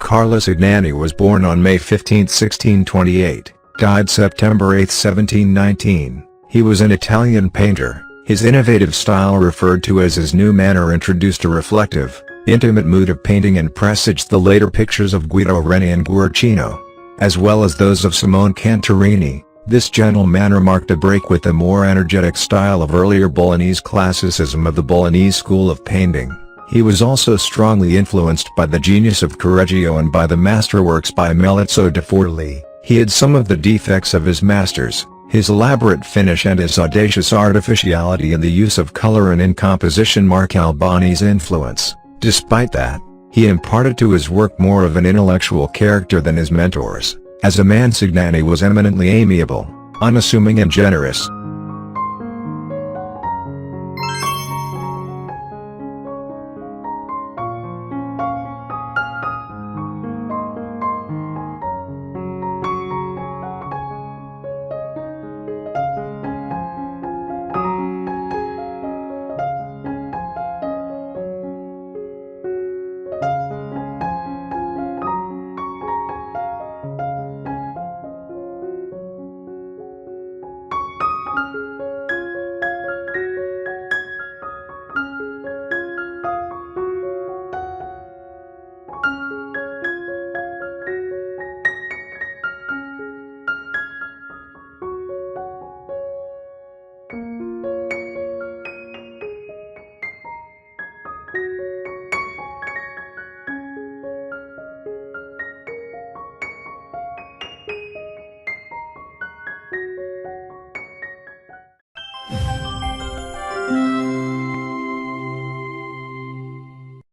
Carlo Cignani was born on May 15, 1628, died September 8, 1719. He was an Italian painter. His innovative style, referred to as his new manner, introduced a reflective, intimate mood of painting and presaged the later pictures of Guido Reni and Guercino, as well as those of Simone Cantarini. This gentle manner marked a break with the more energetic style of earlier Bolognese classicism of the Bolognese school of painting. He was also strongly influenced by the genius of Correggio and by the masterworks by Melozzo da Forli. He had some of the defects of his masters, his elaborate finish and his audacious artificiality in the use of color and in composition mark Albani's influence. Despite that, he imparted to his work more of an intellectual character than his mentors. As a man, Cignani was eminently amiable, unassuming and generous.